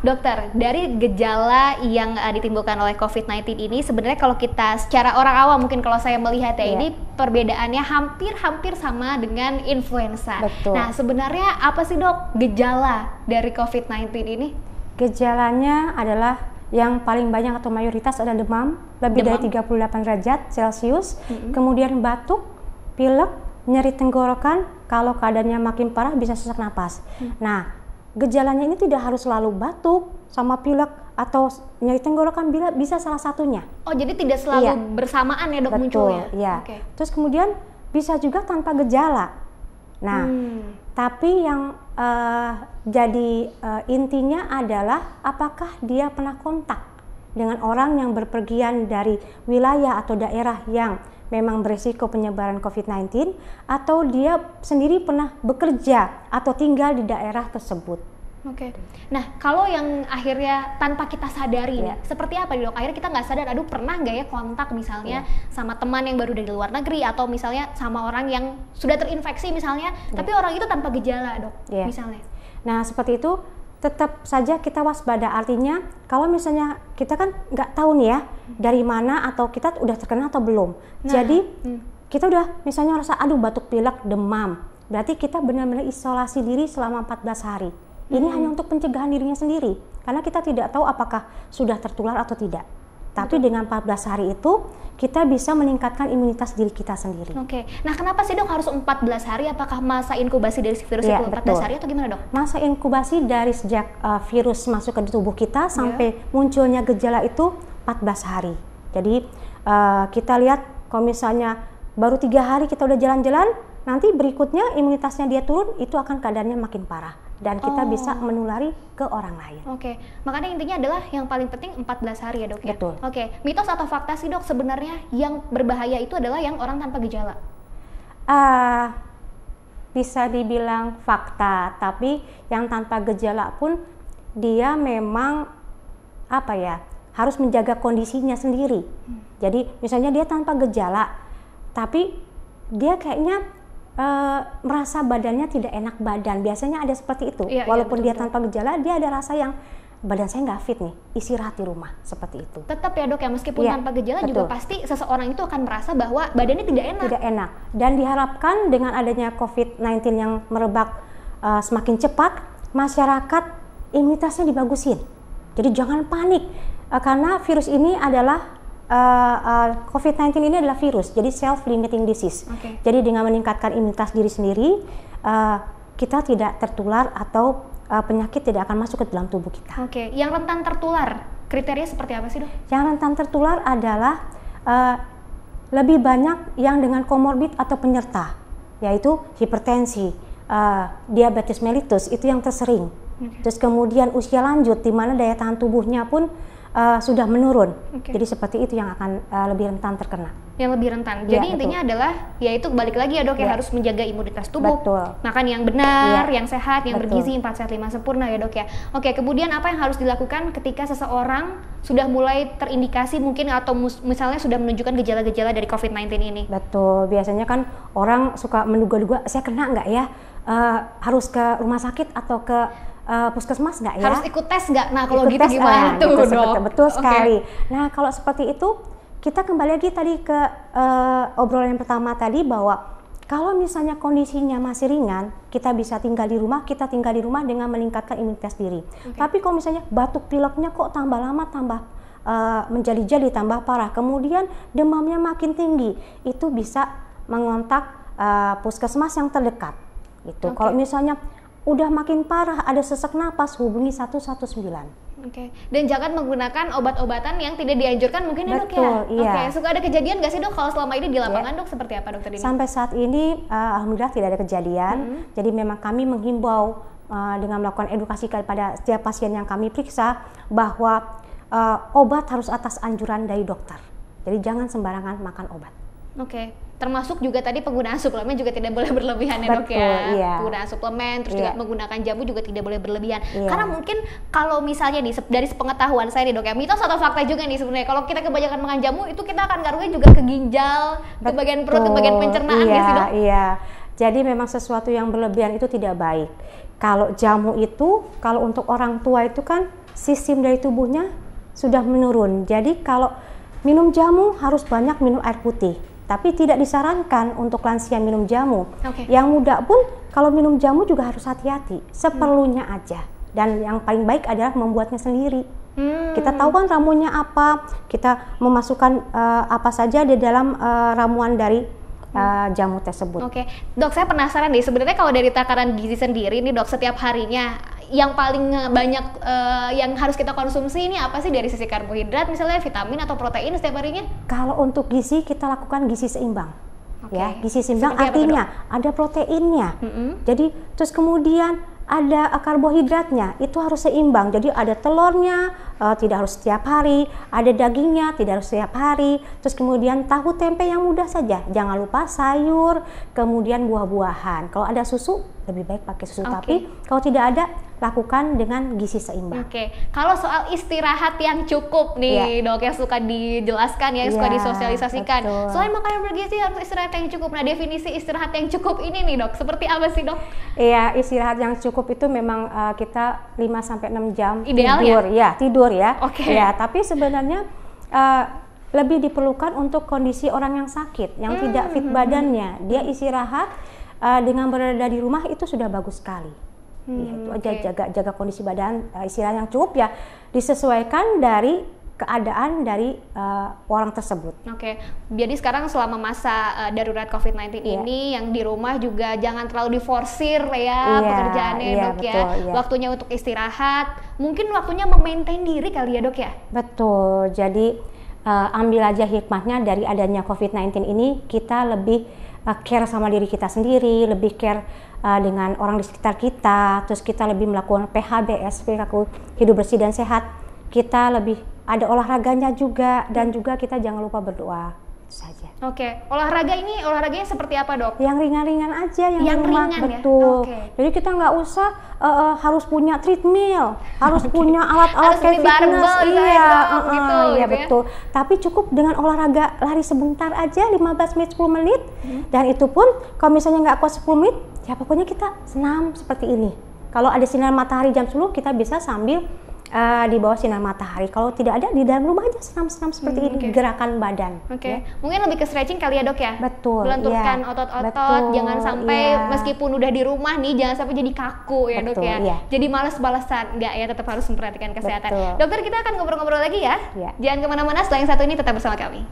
dokter, dari gejala yang ditimbulkan oleh COVID-19 ini sebenarnya kalau kita secara orang awam mungkin kalau saya melihat ya ini perbedaannya hampir sama dengan influenza. Betul. Nah, sebenarnya apa sih dok gejala dari COVID-19 ini? Gejalanya adalah yang paling banyak atau mayoritas adalah demam lebih dari 38 derajat Celcius, kemudian batuk, pilek, nyeri tenggorokan, kalau keadaannya makin parah bisa sesak napas. Nah, gejalanya ini tidak harus selalu batuk sama pilek atau nyeri tenggorokan, bisa salah satunya. Oh, jadi tidak selalu bersamaan ya dok munculnya? Betul, iya. Terus kemudian bisa juga tanpa gejala. Nah, tapi yang jadi intinya adalah apakah dia pernah kontak dengan orang yang berpergian dari wilayah atau daerah yang memang berisiko penyebaran COVID-19 atau dia sendiri pernah bekerja atau tinggal di daerah tersebut. Oke. Nah, kalau yang akhirnya tanpa kita sadari nih, seperti apa dok? Akhirnya kita nggak sadar, aduh pernah nggak ya kontak misalnya sama teman yang baru dari luar negeri atau misalnya sama orang yang sudah terinfeksi misalnya, tapi orang itu tanpa gejala dok, misalnya. Nah, seperti itu tetap saja kita waspada. Artinya kalau misalnya kita kan nggak tahu nih ya dari mana atau kita udah terkena atau belum. Jadi kita udah misalnya rasa aduh batuk pilek demam, berarti kita benar-benar isolasi diri selama 14 hari. Ini hanya untuk pencegahan dirinya sendiri, karena kita tidak tahu apakah sudah tertular atau tidak. Tapi dengan 14 hari itu, kita bisa meningkatkan imunitas diri kita sendiri. Oke. Nah, kenapa sih dok harus 14 hari? Apakah masa inkubasi dari virus itu 14 hari atau gimana dok? Masa inkubasi dari sejak virus masuk ke tubuh kita sampai munculnya gejala itu 14 hari. Jadi kita lihat kalau misalnya baru 3 hari kita udah jalan-jalan, nanti berikutnya imunitasnya dia turun, itu akan keadaannya makin parah. Dan kita bisa menulari ke orang lain. Oke, makanya intinya adalah yang paling penting 14 hari ya dok ya? Betul. Oke, mitos atau fakta sih dok sebenarnya yang berbahaya itu adalah yang orang tanpa gejala? Bisa dibilang fakta, tapi yang tanpa gejala pun dia memang harus menjaga kondisinya sendiri. Jadi misalnya dia tanpa gejala, tapi dia kayaknya merasa badannya tidak enak badan, biasanya ada seperti itu. Walaupun dia tanpa gejala, dia ada rasa yang badan saya nggak fit nih, istirahat di rumah, seperti itu. Tetap ya dok ya, meskipun tanpa gejala juga pasti seseorang itu akan merasa bahwa badannya tidak enak. Tidak enak, dan diharapkan dengan adanya COVID-19 yang merebak semakin cepat, masyarakat imunitasnya dibagusin. Jadi jangan panik, karena virus ini adalah COVID-19 ini adalah virus, jadi self-limiting disease. Jadi dengan meningkatkan imunitas diri sendiri, kita tidak tertular atau penyakit tidak akan masuk ke dalam tubuh kita. Yang rentan tertular, kriteria seperti apa sih dok? Yang rentan tertular adalah lebih banyak yang dengan komorbid atau penyerta, yaitu hipertensi, diabetes mellitus, itu yang tersering. Terus kemudian usia lanjut, di mana daya tahan tubuhnya pun sudah menurun, jadi seperti itu yang akan lebih rentan terkena. Yang lebih rentan. Jadi intinya adalah, yaitu balik lagi ya dok, ya harus menjaga imunitas tubuh, makan yang benar, yang sehat, yang bergizi, 4 sehat 5 sempurna ya dok ya. Oke, kemudian apa yang harus dilakukan ketika seseorang sudah mulai terindikasi mungkin atau misalnya sudah menunjukkan gejala-gejala dari COVID-19 ini? Betul, biasanya kan orang suka menduga-duga, saya kena nggak ya? Harus ke rumah sakit atau ke puskesmas nggak ya? Harus ikut tes nggak? Nah kalau gitu gimana tuh dok? Betul sekali. Nah kalau seperti itu, kita kembali lagi tadi ke obrolan yang pertama tadi, bahwa kalau misalnya kondisinya masih ringan, kita bisa tinggal di rumah, kita tinggal di rumah dengan meningkatkan imunitas diri. Tapi kalau misalnya batuk pileknya kok tambah lama, tambah menjadi-jadi, tambah parah, kemudian demamnya makin tinggi, itu bisa mengontak puskesmas yang terdekat. Itu kalau misalnya udah makin parah, ada sesak napas, hubungi 119. Dan jangan menggunakan obat-obatan yang tidak dianjurkan mungkin ya dok ya? Suka ada kejadian nggak sih dok kalau selama ini di lapangan dok, seperti apa dokter ini? Sampai saat ini alhamdulillah tidak ada kejadian. Jadi memang kami menghimbau dengan melakukan edukasi kepada setiap pasien yang kami periksa, bahwa obat harus atas anjuran dari dokter. Jadi jangan sembarangan makan obat. Termasuk juga tadi penggunaan suplemen juga tidak boleh berlebihan ya dok ya? Penggunaan suplemen, terus juga menggunakan jamu juga tidak boleh berlebihan. Karena mungkin kalau misalnya nih, dari sepengetahuan saya nih dok ya, mitos atau fakta juga nih sebenarnya, kalau kita kebanyakan makan jamu itu kita akan ngaruhnya juga ke ginjal, ke bagian perut, ke bagian pencernaan ya sih dok? Jadi memang sesuatu yang berlebihan itu tidak baik. Kalau jamu itu, kalau untuk orang tua itu kan sistem dari tubuhnya sudah menurun. Jadi kalau minum jamu harus banyak minum air putih. Tapi tidak disarankan untuk lansia minum jamu. Yang muda pun kalau minum jamu juga harus hati-hati, seperlunya aja. Dan yang paling baik adalah membuatnya sendiri. Kita tahu kan ramuannya apa, kita memasukkan apa saja di dalam ramuan dari jamu tersebut. Dok, saya penasaran deh, sebenarnya kalau dari takaran gizi sendiri nih dok, setiap harinya yang paling banyak yang harus kita konsumsi ini apa sih dari sisi karbohidrat, misalnya vitamin atau protein setiap harinya? Kalau untuk gizi kita lakukan gizi seimbang. Ya, gizi seimbang artinya ada proteinnya. Jadi terus kemudian ada karbohidratnya, itu harus seimbang. Jadi ada telurnya, tidak harus setiap hari, ada dagingnya, tidak harus setiap hari. Terus kemudian tahu tempe yang mudah saja, jangan lupa sayur, kemudian buah-buahan. Kalau ada susu, lebih baik pakai susu, tapi kalau tidak ada, lakukan dengan gizi seimbang. Kalau soal istirahat yang cukup nih dok, yang suka dijelaskan ya, suka disosialisasikan. Selain makanan bergizi harus istirahat yang cukup. Nah, definisi istirahat yang cukup ini nih dok, seperti apa sih dok? Iya, istirahat yang cukup itu memang kita 5-6 jam ideal tidur ya, tidur ya. Ya, tapi sebenarnya lebih diperlukan untuk kondisi orang yang sakit, yang tidak fit badannya. Dia istirahat dengan berada di rumah itu sudah bagus sekali. Itu aja, jaga kondisi badan, istirahat yang cukup ya disesuaikan dari keadaan dari orang tersebut. Jadi sekarang selama masa darurat COVID-19 ini yang di rumah juga jangan terlalu diforsir ya pekerjaannya dok ya. Waktunya untuk istirahat, mungkin waktunya memaintain diri kali ya dok ya. Betul. Jadi ambil aja hikmahnya dari adanya COVID-19 ini, kita lebih care sama diri kita sendiri, lebih care dengan orang di sekitar kita, terus kita lebih melakukan PHBS, perilaku hidup bersih dan sehat. Kita lebih ada olahraganya juga, dan juga kita jangan lupa berdoa. Itu saja. Olahraganya seperti apa dok? Yang ringan-ringan aja, yang ringan betul. Jadi kita nggak usah harus punya treadmill, harus punya alat-alat kayak fitness, gitu betul. Tapi cukup dengan olahraga lari sebentar aja, 15 menit, 10 menit, dan itu pun kalau misalnya nggak kuat 10 menit, ya pokoknya kita senam seperti ini. Kalau ada sinar matahari jam 10, kita bisa sambil di bawah sinar matahari. Kalau tidak ada, di dalam rumah aja senam-senam seperti ini, gerakan badan. Mungkin lebih ke stretching kali ya dok ya? Betul. Melenturkan otot-otot, jangan sampai meskipun udah di rumah nih, jangan sampai jadi kaku ya dok ya. Jadi malas-malasan, enggak ya, tetap harus memperhatikan kesehatan. Dokter, kita akan ngobrol-ngobrol lagi ya. Jangan kemana-mana, setelah yang satu ini tetap bersama kami.